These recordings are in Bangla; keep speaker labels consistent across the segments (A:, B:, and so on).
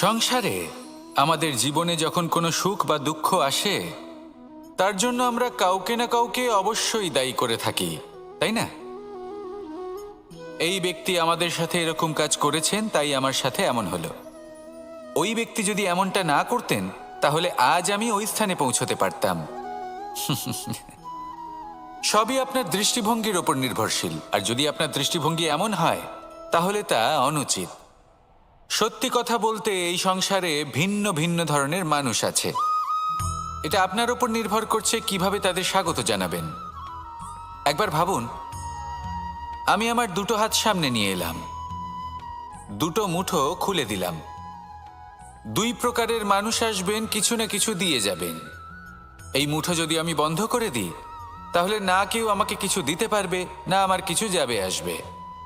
A: সংসারে আমাদের জীবনে যখন কোনো সুখ বা দুঃখ আসে, তার জন্য আমরা কাউকে না কাউকে অবশ্যই দায়ী করে থাকি, তাই না? এই ব্যক্তি আমাদের সাথে এরকম কাজ করেছেন, তাই আমার সাথে এমন হলো। ওই ব্যক্তি যদি এমনটা না করতেন, তাহলে আজ আমি ওই স্থানে পৌঁছতে পারতাম। সবই আপনার দৃষ্টিভঙ্গির ওপর নির্ভরশীল, আর যদি আপনার দৃষ্টিভঙ্গি এমন হয়, তাহলে তা অনুচিত। সত্যি কথা বলতে, এই সংসারে ভিন্ন ভিন্ন ধরনের মানুষ আছে। এটা আপনার ওপর নির্ভর করছে কিভাবে তাদের স্বাগত জানাবেন। একবার ভাবুন, আমি আমার দুটো হাত সামনে নিয়ে এলাম, দুটো মুঠো খুলে দিলাম। দুই প্রকারের মানুষ আসবেন, কিছু না কিছু দিয়ে যাবেন। এই মুঠো যদি আমি বন্ধ করে দিই, তাহলে না কেউ আমাকে কিছু দিতে পারবে, না আমার কিছু যাবে আসবে।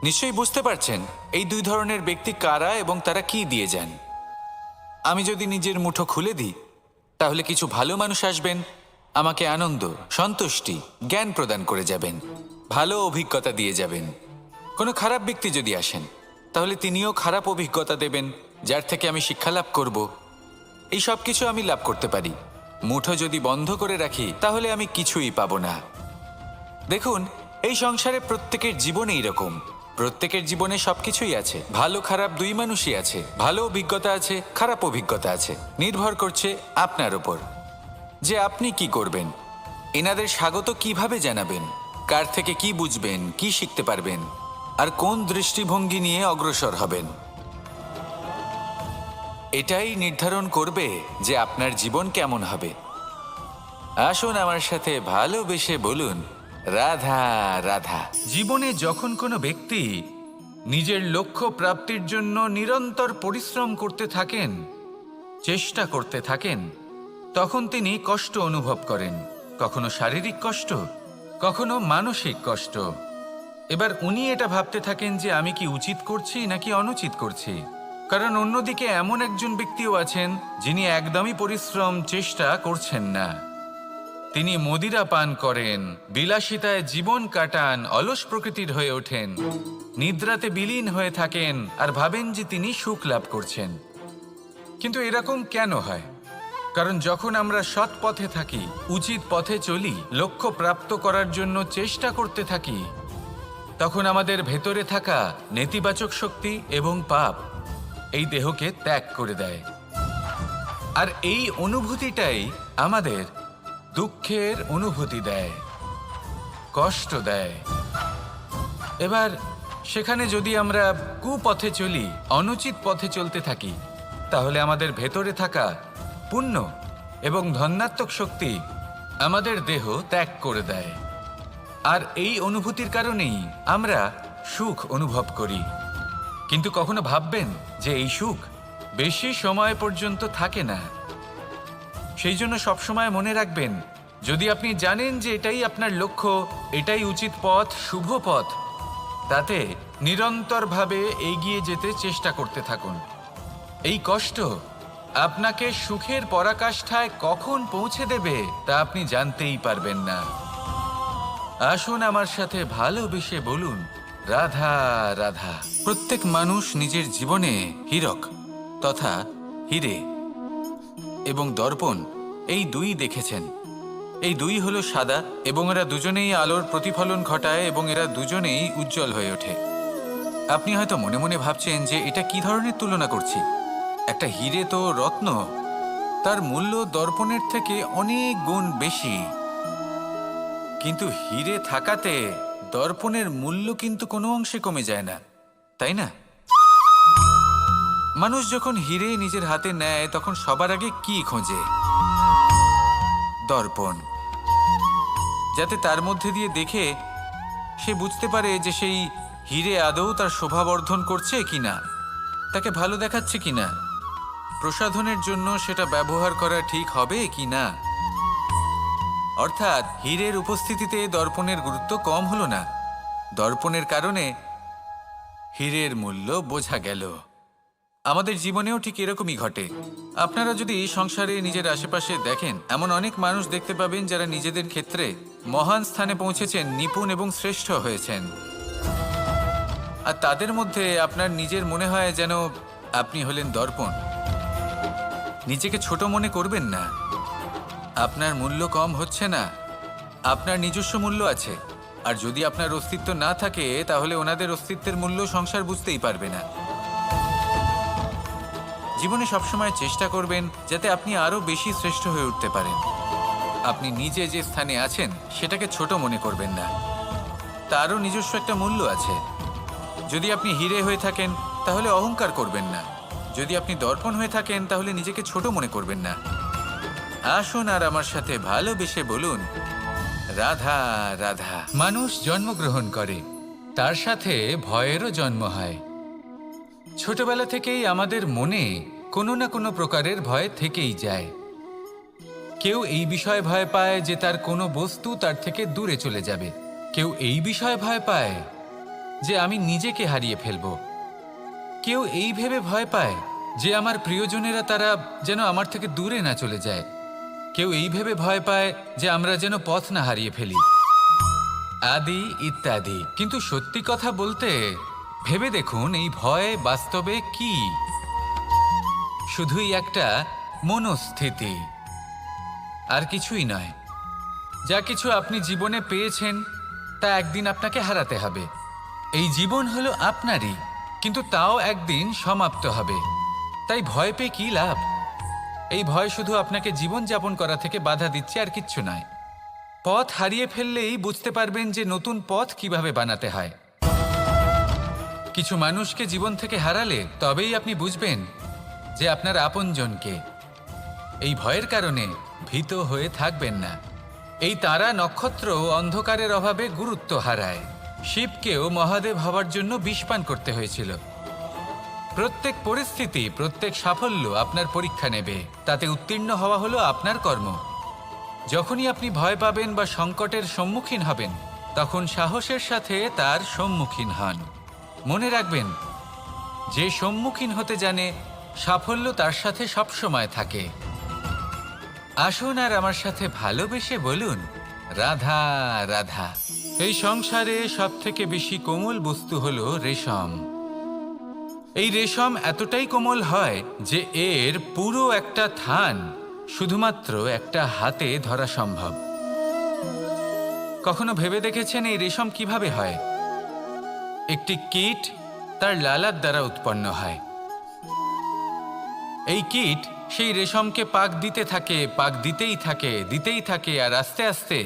A: নিশ্চয়ই বুঝতে পারছেন এই দুই ধরনের ব্যক্তি কারা এবং তারা কি দিয়ে যান। আমি যদি নিজের মুঠো খুলে দিই, তাহলে কিছু ভালো মানুষ আসবেন, আমাকে আনন্দ, সন্তুষ্টি, জ্ঞান প্রদান করে যাবেন, ভালো অভিজ্ঞতা দিয়ে যাবেন। কোনো খারাপ ব্যক্তি যদি আসেন, তাহলে তিনিও খারাপ অভিজ্ঞতা দেবেন, যার থেকে আমি শিক্ষা লাভ করব। এই সব কিছু আমি লাভ করতে পারি। মুঠো যদি বন্ধ করে রাখি, তাহলে আমি কিছুই পাবো না। দেখুন, এই সংসারে প্রত্যেকের জীবনে এরকম। প্রত্যেকের জীবনে সবকিছুই আছে, ভালো খারাপ দুই মানুষই আছে। ভালো অভিজ্ঞতা আছে, খারাপ অভিজ্ঞতা আছে। নির্ভর করছে আপনার উপর যে আপনি কি করবেন। এনাদের স্বাগত কিভাবে জানাবেন, কার থেকে কি বুঝবেন, কি শিখতে পারবেন, আর কোন দৃষ্টিভঙ্গি নিয়ে অগ্রসর হবেন। এটাই নির্ধারণ করবে যে আপনার জীবন কেমন হবে। আসুন আমার সাথে ভালোবেসে বলুন, রাধা রাধা। জীবনে যখন কোনো ব্যক্তি নিজের লক্ষ্য প্রাপ্তির জন্য নিরন্তর পরিশ্রম করতে থাকেন, চেষ্টা করতে থাকেন, তখন তিনি কষ্ট অনুভব করেন। কখনো শারীরিক কষ্ট, কখনো মানসিক কষ্ট। এবার উনি এটা ভাবতে থাকেন যে আমি কি উচিত করছি নাকি অনুচিত করছি। কারণ অন্যদিকে এমন একজন ব্যক্তিও আছেন যিনি একদমই পরিশ্রম, চেষ্টা করছেন না। তিনি মদিরা পান করেন, বিলাসিতায় জীবন কাটান, অলস প্রকৃতির হয়ে ওঠেন, নিদ্রাতে বিলীন হয়ে থাকেন আর ভাবেন যে তিনি সুখ লাভ করছেন। কিন্তু এরকম কেন হয়? কারণ যখন আমরা সৎ পথে থাকি, উচিত পথে চলি, লক্ষ্য প্রাপ্ত করার জন্য চেষ্টা করতে থাকি, তখন আমাদের ভেতরে থাকা নেতিবাচক শক্তি এবং পাপ এই দেহকে ত্যাগ করে দেয়। আর এই অনুভূতিটাই আমাদের দুঃখের অনুভূতি দেয়, কষ্ট দেয়। এবার সেখানে যদি আমরা কুপথে চলি, অনুচিত পথে চলতে থাকি, তাহলে আমাদের ভেতরে থাকা পুণ্য এবং ধনাত্মক শক্তি আমাদের দেহ ত্যাগ করে দেয়। আর এই অনুভূতির কারণেই আমরা সুখ অনুভব করি। কিন্তু কখনো ভাববেন যে এই সুখ বেশি সময় পর্যন্ত থাকে না। সেই জন্য সবসময় মনে রাখবেন, যদি আপনি জানেন যে এটাই আপনার লক্ষ্য, এটাই উচিত পথ, শুভ পথ, তাতে নিরন্তরভাবে এগিয়ে যেতে চেষ্টা করতে থাকুন। এই কষ্ট আপনাকে সুখের পরাকাষ্ঠায় কখন পৌঁছে দেবে তা আপনি জানতেই পারবেন না। আসুন আমার সাথে ভালোবেসে বলুন, রাধা রাধা। প্রত্যেক মানুষ নিজের জীবনে হীরক তথা হিরে এবং দর্পণ এই দুই দেখেছেন। এই দুই হলো সাদা এবং এরা দুজনেই আলোর প্রতিফলন ঘটায় এবং এরা দুজনেই উজ্জ্বল হয়ে ওঠে। আপনি হয়তো মনে মনে ভাবছেন যে এটা কি ধরনের তুলনা করছি। একটা হিরে তো রত্ন, তার মূল্য দর্পণের থেকে অনেক গুণ বেশি। কিন্তু হিরে থাকাতে দর্পণের মূল্য কিন্তু কোনো অংশে কমে যায় না, তাই না? মানুষ যখন হিরে নিজের হাতে নেয়, তখন সবার আগে কি খোঁজে? দর্পণ, যাতে তার মধ্যে দিয়ে দেখে সে বুঝতে পারে যে সেই হিরে আদৌ তার শোভাবর্ধন করছে কিনা, তাকে ভালো দেখাচ্ছে কিনা, প্রসাধনের জন্য সেটা ব্যবহার করা ঠিক হবে কিনা। অর্থাৎ হীরের উপস্থিতিতে দর্পণের গুরুত্ব কম হলো না। দর্পণের কারণে হীরের মূল্য বোঝা গেল। আমাদের জীবনেও ঠিক এরকমই ঘটে। আপনারা যদি সংসারে নিজের আশেপাশে দেখেন, এমন অনেক মানুষ দেখতে পাবেন যারা নিজেদের ক্ষেত্রে মহান স্থানে পৌঁছেছেন, নিপুণ এবং শ্রেষ্ঠ হয়েছেন। আর তাদের মধ্যে আপনার নিজের মনে হয় যেন আপনি হলেন দর্পণ। নিজেকে ছোট মনে করবেন না। আপনার মূল্য কম হচ্ছে না, আপনার নিজস্ব মূল্য আছে। আর যদি আপনার অস্তিত্ব না থাকে তাহলে ওনাদের অস্তিত্বের মূল্য সংসার বুঝতেই পারবে না। জীবনে সবসময় চেষ্টা করবেন যাতে আপনি আরো বেশি শ্রেষ্ঠ হয়ে উঠতে পারেন। আপনি নিজে যে স্থানে আছেন সেটাকে ছোট মনে করবেন না, তারও নিজস্ব একটা মূল্য আছে। যদি আপনি হিরে হয়ে থাকেন তাহলে অহংকার করবেন না, যদি আপনি দর্পণ হয়ে থাকেন তাহলে নিজেকে ছোট মনে করবেন না। আসুন আর আমার সাথে ভালোবেসে বলুন, রাধা রাধা। মানুষ জন্মগ্রহণ করে, তার সাথে ভয়েরও জন্ম হয়। ছোটবেলা থেকেই আমাদের মনে কোনো না কোনো প্রকারের ভয় থেকেই যায়। কেউ এই বিষয়ে ভয় পায় যে তার কোনো বস্তু তার থেকে দূরে চলে যাবে। কেউ এই বিষয়ে ভয় পায় যে আমি নিজেকে হারিয়ে ফেলব। কেউ এই ভেবে ভয় পায় যে আমার প্রিয়জনেরা তারা যেন আমার থেকে দূরে না চলে যায়। কেউ এই ভেবে ভয় পায় যে আমরা যেন পথ না হারিয়ে ফেলি, আদি ইত্যাদি। কিন্তু সত্যি কথা বলতে ভেবে দেখুন, এই ভয় বাস্তবে কি? শুধুই একটা মনস্থিতি, আর কিছুই নয়। যা কিছু আপনি জীবনে পেয়েছেন তা একদিন আপনাকে হারাতে হবে। এই জীবন হলো আপনারই, কিন্তু তাও একদিন সমাপ্ত হবে। তাই ভয় পেয়ে কি লাভ? এই ভয় শুধু আপনাকে জীবনযাপন করা থেকে বাধা দিচ্ছে, আর কিচ্ছু নয়। পথ হারিয়ে ফেললেই বুঝতে পারবেন যে নতুন পথ কিভাবে বানাতে হয়। কিছু মানুষকে জীবন থেকে হারালে তবেই আপনি বুঝবেন যে আপনার আপনজনকে। এই ভয়ের কারণে ভীত হয়ে থাকবেন না। এই তারা নক্ষত্র অন্ধকারের অভাবে গুরুত্ব হারায়। শিবকেও মহাদেব হওয়ার জন্য বিষপান করতে হয়েছিল। প্রত্যেক পরিস্থিতি, প্রত্যেক সাফল্য আপনার পরীক্ষা নেবে, তাতে উত্তীর্ণ হওয়া হলো আপনার কর্ম। যখনই আপনি ভয় পাবেন বা সংকটের সম্মুখীন হবেন, তখন সাহসের সাথে তার সম্মুখীন হন। মনে রাখবেন, যে সম্মুখীন হতে জানে সাফল্য তার সাথে সবসময় থাকে। আসুন আর আমার সাথে ভালোবেসে বলুন, রাধা রাধা। এই সংসারে সব থেকে বেশি কোমল বস্তু হলো রেশম। এই রেশম এতটাই কোমল হয় যে এর পুরো একটা থান শুধুমাত্র একটা হাতে ধরা সম্ভব। কখনো ভেবে দেখেছেন এই রেশম কিভাবে হয়? একটি কীট তার লালার দ্বারা উৎপন্ন হয়। এই কীট সেই রেশমকে পাক দিতে থাকে, পাক দিতেই থাকে, আর আস্তে আস্তে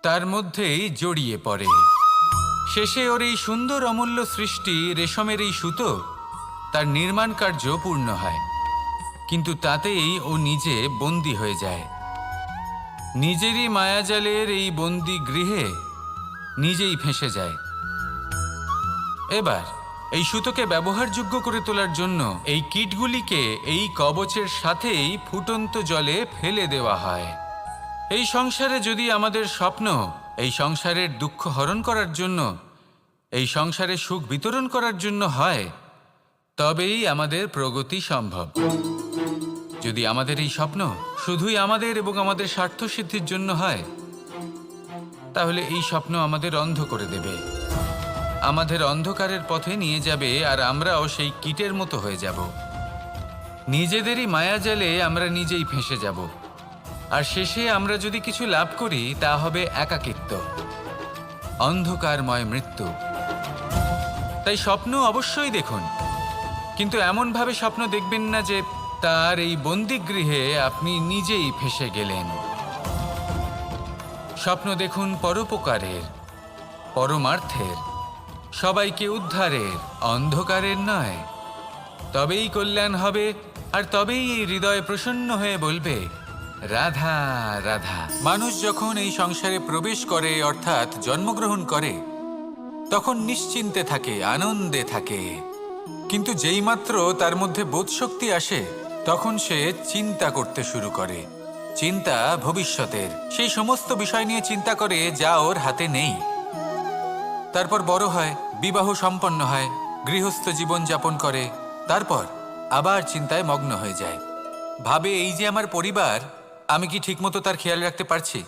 A: তার মধ্যেই জড়িয়ে পড়ে। শেষে ওর এই সুন্দর অমূল্য সৃষ্টি রেশমের এই সুতো, তার নির্মাণ কার্য পূর্ণ হয়। কিন্তু তাতেই ও নিজে বন্দী হয়ে যায়। নিজেরই মায়াজালের এই বন্দী গৃহে নিজেই ফেঁসে যায়। এবার এই সুতোকে ব্যবহারযোগ্য করে তোলার জন্য এই কীটগুলিকে এই কবচের সাথেই ফুটন্ত জলে ফেলে দেওয়া হয়। এই সংসারে যদি আমাদের স্বপ্ন এই সংসারের দুঃখ হরণ করার জন্য, এই সংসারে সুখ বিতরণ করার জন্য হয়, তবেই আমাদের প্রগতি সম্ভব। যদি আমাদের এই স্বপ্ন শুধুই আমাদের এবং আমাদের স্বার্থ সিদ্ধির জন্য হয়, তাহলে এই স্বপ্ন আমাদের অন্ধ করে দেবে, আমাদের অন্ধকারের পথে নিয়ে যাবে, আর আমরাও সেই কীটের মতো হয়ে যাব। নিজেদেরই মায়াজালে আমরা নিজেই ফেঁসে যাব, আর শেষে আমরা যদি কিছু লাভ করি তা হবে একাকিত্ব, অন্ধকারময় মৃত্যু। তাই স্বপ্ন অবশ্যই দেখুন, কিন্তু এমনভাবে স্বপ্ন দেখবেন না যে তার এই বন্দিগৃহে আপনি নিজেই ফেঁসে গেলেন। স্বপ্ন দেখুন পরোপকারের, পরমার্থের, সবাইকে উদ্ধারের, অন্ধকারের নয়। তবেই কল্যাণ হবে, আর তবেই এই হৃদয় প্রসন্ন হয়ে বলবে, রাধা রাধা। মানুষ যখন এই সংসারে প্রবেশ করে, অর্থাৎ জন্মগ্রহণ করে, তখন নিশ্চিন্তে থাকে, আনন্দে থাকে। কিন্তু যেইমাত্র তার মধ্যে বোধশক্তি আসে, তখন সে চিন্তা করতে শুরু করে। চিন্তা ভবিষ্যতের, সেই সমস্ত বিষয় নিয়ে চিন্তা করে যা ওর হাতে নেই। তারপর বড় হয়, বিবাহ সম্পন্ন হয়, গৃহস্থ জীবন যাপন করে, তারপর আবার চিন্তায় মগ্ন হয়ে যায়। ভাবে, এই যে আমার পরিবার, আমি কি ঠিকমতো তার খেয়াল রাখতে পারছি?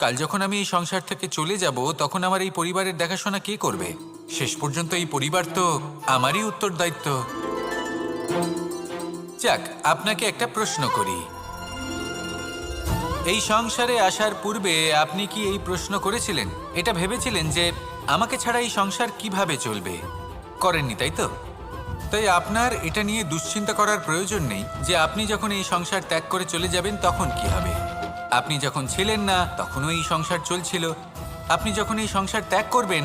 A: কাল যখন আমি এই সংসার থেকে চলে যাব, তখন আমার এই পরিবারের দেখাশোনা কে করবে? শেষ পর্যন্ত এই পরিবার তো আমারই উত্তরদায়িত্ব। যাক, আপনাকে একটা প্রশ্ন করি। এই সংসারে আসার পূর্বে আপনি কি এই প্রশ্ন করেছিলেন, এটা ভেবেছিলেন যে আমাকে ছাড়া এই সংসার কিভাবে চলবে? করেননি, তাই তো? তাই আপনার এটা নিয়ে দুশ্চিন্তা করার প্রয়োজন নেই যে আপনি যখন এই সংসার ত্যাগ করে চলে যাবেন তখন কি হবে। আপনি যখন ছিলেন না তখনও এই সংসার চলছিল, আপনি যখন এই সংসার ত্যাগ করবেন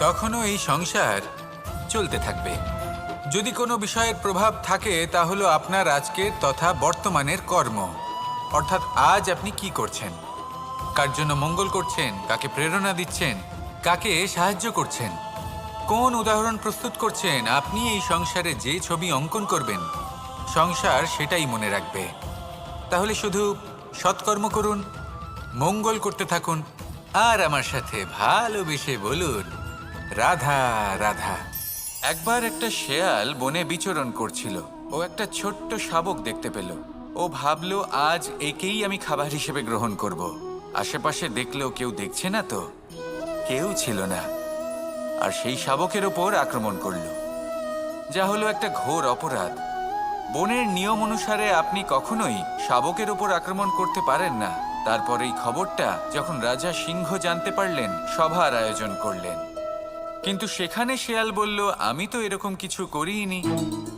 A: তখনও এই সংসার চলতে থাকবে। যদি কোনো বিষয়ের প্রভাব থাকে তা হলো আপনার আজকের তথা বর্তমানের কর্ম, অর্থাৎ আজ আপনি কি করছেন, কার জন্য মঙ্গল করছেন, কাকে প্রেরণা দিচ্ছেন, কাকে সাহায্য করছেন, কোন উদাহরণ প্রস্তুত করছেন। আপনি এই সংসারে যে ছবি অঙ্কন করবেন সংসার সেটাই মনে রাখবে। তাহলে শুধু সৎকর্ম করুন, মঙ্গল করতে থাকুন, আর আমার সাথে ভালোবেসে বলুন রাধা রাধা। একবার একটা শেয়াল বনে বিচরণ করছিল। ও একটা ছোট্ট শাবক দেখতে পেল। ও ভাবলো আজ একেই আমি খাবার হিসেবে গ্রহণ করব। আশেপাশে দেখলো কেউ দেখছে না তো, কেউ ছিল না, আর সেই শাবকের ওপর আক্রমণ করলো, যা হলো একটা ঘোর অপরাধ। বনের নিয়ম অনুসারে আপনি কখনোই শাবকের ওপর আক্রমণ করতে পারেন না। তারপর এই খবরটা যখন রাজা সিংহ জানতে পারলেন, সভার আয়োজন করলেন। কিন্তু সেখানে শেয়াল বলল, আমি তো এরকম কিছু করিনি।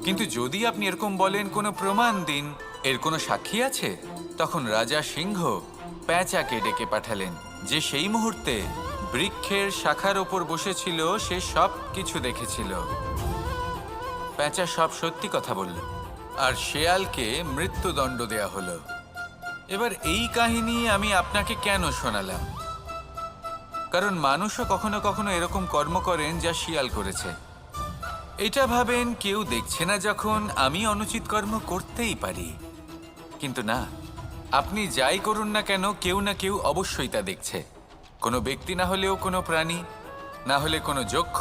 A: কিন্তু যদি আপনি এরকম বলেন, কোনো প্রমাণ দিন, এর কোনো সাক্ষী আছে? তখন রাজা সিংহ পেঁচাকে ডেকে পাঠালেন, যে সেই মুহূর্তে বৃক্ষের শাখার ওপর বসেছিল, সে সব কিছু দেখেছিল। পেঁচা সব সত্যি কথা বলল, আর শেয়ালকে মৃত্যুদণ্ড দেয়া হলো। এবার এই কাহিনী আমি আপনাকে কেন শোনালাম? কারণ মানুষও কখনো কখনো এরকম কর্ম করেন যা শিয়াল করেছে। এটা ভাবেন কেউ দেখছে না, যখন আমি অনুচিত কর্ম করতেই পারি। কিন্তু না, আপনি যাই করুন না কেন, কেউ না কেউ অবশ্যই তা দেখছে। কোনো ব্যক্তি না হলেও কোনো প্রাণী, না হলে কোনো যক্ষ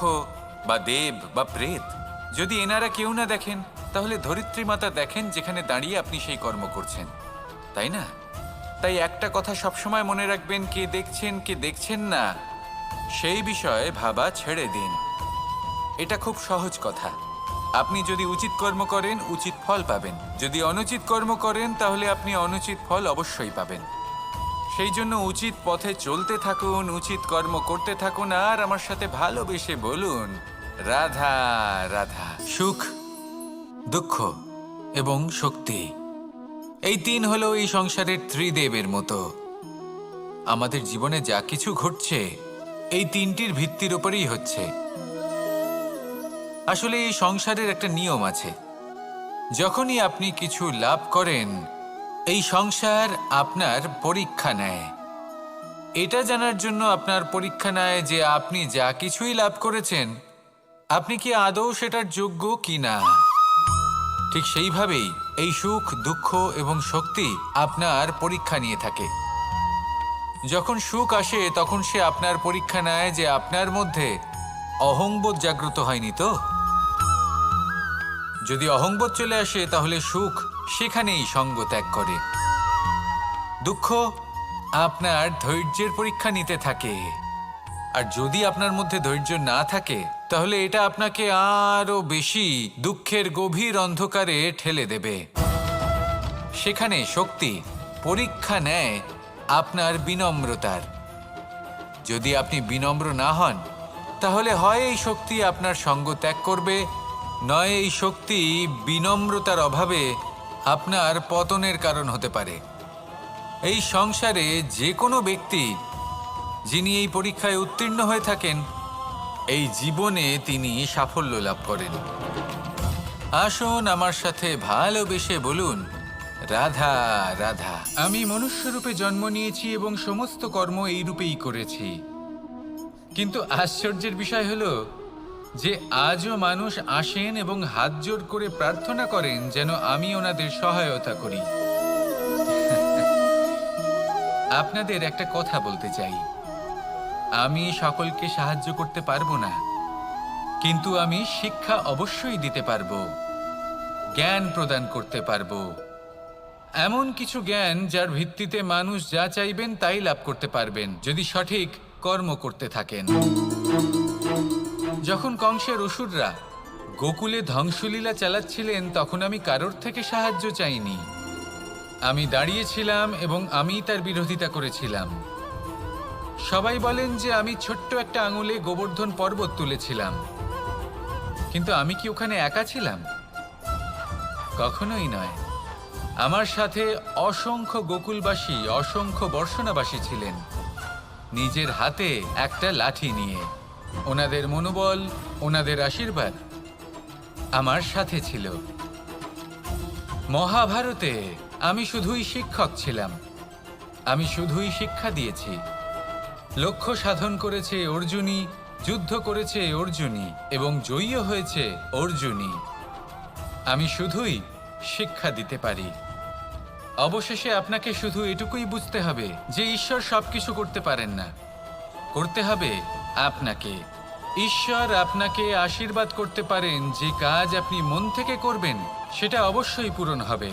A: বা দেব বা প্রেত। যদি এনারা কেউ না দেখেন, তাহলে ধরিত্রী মাতা দেখেন, যেখানে দাঁড়িয়ে আপনি সেই কর্ম করছেন, তাই না? তাই একটা কথা সবসময় মনে রাখবেন, কে দেখছেন কে দেখছেন না সেই বিষয়ে ভাবা ছেড়ে দিন। এটা খুব সহজ কথা। আপনি যদি উচিত কর্ম করেন, উচিত ফল পাবেন। যদি অনুচিত কর্ম করেন, তাহলে আপনি অনুচিত ফল অবশ্যই পাবেন। সেই জন্য উচিত পথে চলতে থাকুন, উচিত কর্ম করতে থাকুন, আর আমার সাথে ভালোবেসে বলুন রাধা রাধা। সুখ, দুঃখ এবং শক্তি, এই তিন হলো এই সংসারের ত্রিদেবের মতো। আমাদের জীবনে যা কিছু ঘটছে এই তিনটির ভিত্তির উপরেই হচ্ছে। আসলে এই সংসারের একটা নিয়ম আছে, যখনই আপনি কিছু লাভ করেন, এই সংসার আপনার পরীক্ষা নেয়। এটা জানার জন্য আপনার পরীক্ষা নেয় যে আপনি যা কিছুই লাভ করেছেন, আপনি কি আদৌ সেটার যোগ্য কি না। ঠিক সেইভাবেই এই সুখ, দুঃখ এবং শক্তি আপনার পরীক্ষা নিয়ে থাকে। যখন সুখ আসে তখন সে আপনার পরীক্ষা নেয় যে আপনার মধ্যে অহংবোধ জাগ্রত হয়নি তো। যদি অহংবোধ চলে আসে, তাহলে সুখ সেখানেই সঙ্গ ত্যাগ করে। দুঃখ আপনার ধৈর্যের পরীক্ষা নিতে থাকে, আর যদি আপনার মধ্যে ধৈর্য না থাকে, তাহলে এটা আপনাকে আরো বেশি দুঃখের গভীর অন্ধকারে ঠেলে দেবে। সেখানে শক্তি পরীক্ষা নেয় আপনার বিনম্রতার। যদি আপনি বিনম্র না হন, তাহলে হয় এই শক্তি আপনার সঙ্গ ত্যাগ করবে, নয় এই শক্তি বিনম্রতার অভাবে আপনার পতনের কারণ হতে পারে। এই সংসারে যে কোনো ব্যক্তি যিনি এই পরীক্ষায় উত্তীর্ণ হয়ে থাকেন, এই জীবনে তিনি সাফল্য লাভ করেন। আসুন আমার সাথে ভালোবেসে বলুন রাধা রাধা। আমি মনুষ্যরূপে জন্ম নিয়েছি এবং সমস্ত কর্ম এই রূপেই করেছি। কিন্তু আশ্চর্যের বিষয় হলো যে আজও মানুষ আসেন এবং হাত জোড় করে প্রার্থনা করেন যেন আমি ওনাদের সহায়তা করি। আপনাদের একটা কথা বলতে চাই, আমি সকলকে সাহায্য করতে পারবো না, কিন্তু আমি শিক্ষা অবশ্যই দিতে পারবো, জ্ঞান প্রদান করতে পারবো। এমন কিছু জ্ঞান যার ভিত্তিতে মানুষ যা চাইবেন তাই লাভ করতে পারবেন, যদি সঠিক কর্ম করতে থাকেন। যখন কংসের অসুররা গোকুলে ধ্বংসলীলা চালাচ্ছিলেন তখন আমি কারোর থেকে সাহায্য চাইনি। আমি দাঁড়িয়েছিলাম এবং আমি তার বিরোধিতা করেছিলাম। সবাই বলেন যে আমি ছোট্ট একটা আঙুলে গোবর্ধন পর্বত তুলেছিলাম, কিন্তু আমি কি ওখানে একা ছিলাম? কখনোই নয়। আমার সাথে অসংখ্য গোকুলবাসী, অসংখ্য বর্ষণাবাসী ছিলেন, নিজের হাতে একটা লাঠি নিয়ে। ওনাদের মনোবল, ওনাদের আশীর্বাদ আমার সাথে ছিল। মহাভারতে আমি শুধুই শিক্ষক ছিলাম, আমি শুধুই শিক্ষা দিয়েছি। লক্ষ্য সাধন করেছে অর্জুনই, যুদ্ধ করেছে অর্জুনই এবং জয়ীও হয়েছে অর্জুনই। আমি শুধুই শিক্ষা দিতে পারি। অবশেষে আপনাকে শুধু এটুকুই বুঝতে হবে যে ঈশ্বর সবকিছু করতে পারেন না, করতে হবে আপনাকে। ঈশ্বর আপনাকে আশীর্বাদ করতে পারেন, যে কাজ আপনি মন থেকে করবেন সেটা অবশ্যই পূরণ হবে।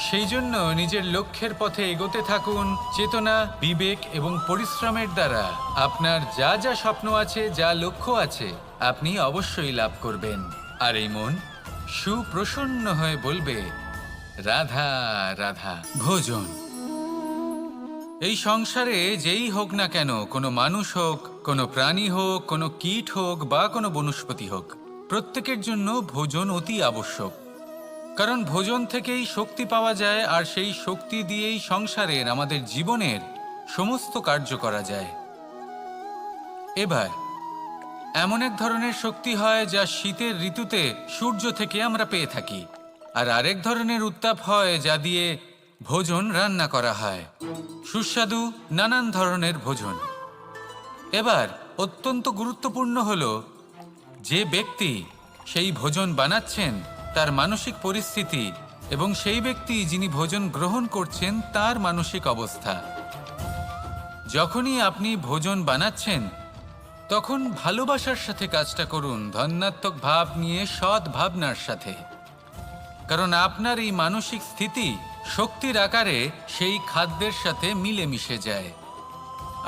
A: সেই জন্য নিজের লক্ষ্যের পথে এগোতে থাকুন, চেতনা, বিবেক এবং পরিশ্রমের দ্বারা আপনার যা যা স্বপ্ন আছে, যা লক্ষ্য আছে, আপনি অবশ্যই লাভ করবেন। আর এই মন সুপ্রসন্ন হয়ে বলবে, রাধা রাধা। ভোজন। এই সংসারে যেই হোক না কেন, কোনো মানুষ হোক, কোনো প্রাণী হোক, কোনো কীট হোক বা কোনো বনস্পতি হোক, প্রত্যেকের জন্য ভোজন অতি আবশ্যক। কারণ ভোজন থেকেই শক্তি পাওয়া যায়, আর সেই শক্তি দিয়েই সংসারের, আমাদের জীবনের সমস্ত কার্য করা যায়। এবার এমন এক ধরনের শক্তি হয় যা শীতের ঋতুতে সূর্য থেকে আমরা পেয়ে থাকি, আর আরেক ধরনের উত্তাপ হয় যা দিয়ে ভোজন রান্না করা হয়, সুস্বাদু নানান ধরনের ভোজন। এবার অত্যন্ত গুরুত্বপূর্ণ হলো যে ব্যক্তি সেই ভোজন বানাচ্ছেন তার মানসিক পরিস্থিতি এবং সেই ব্যক্তি যিনি ভোজন গ্রহণ করছেন তার মানসিক অবস্থা। যখনই আপনি ভোজন বানাচ্ছেন তখন ভালোবাসার সাথে কাজটা করুন, ধন্যাত্মক ভাব নিয়ে, সৎ ভাবনার সাথে। কারণ আপনার এই মানসিক স্থিতি শক্তির আকারে সেই খাদ্যের সাথে মিলে মিশে যায়।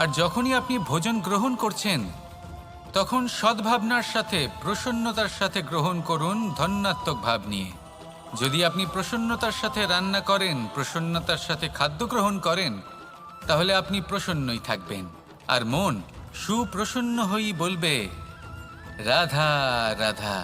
A: আর যখনই আপনি ভোজন গ্রহণ করছেন তখন সদ্ভাবনার সাথে, প্রসন্নতার সাথে গ্রহণ করুন, ধন্যাত্মক ভাব নিয়ে। যদি আপনি প্রসন্নতার সাথে রান্না করেন, প্রসন্নতার সাথে খাদ্য গ্রহণ করেন, তাহলে আপনি প্রসন্নই থাকবেন। আর মন সুপ্রসন্ন হয়েই বলবে, রাধা রাধা।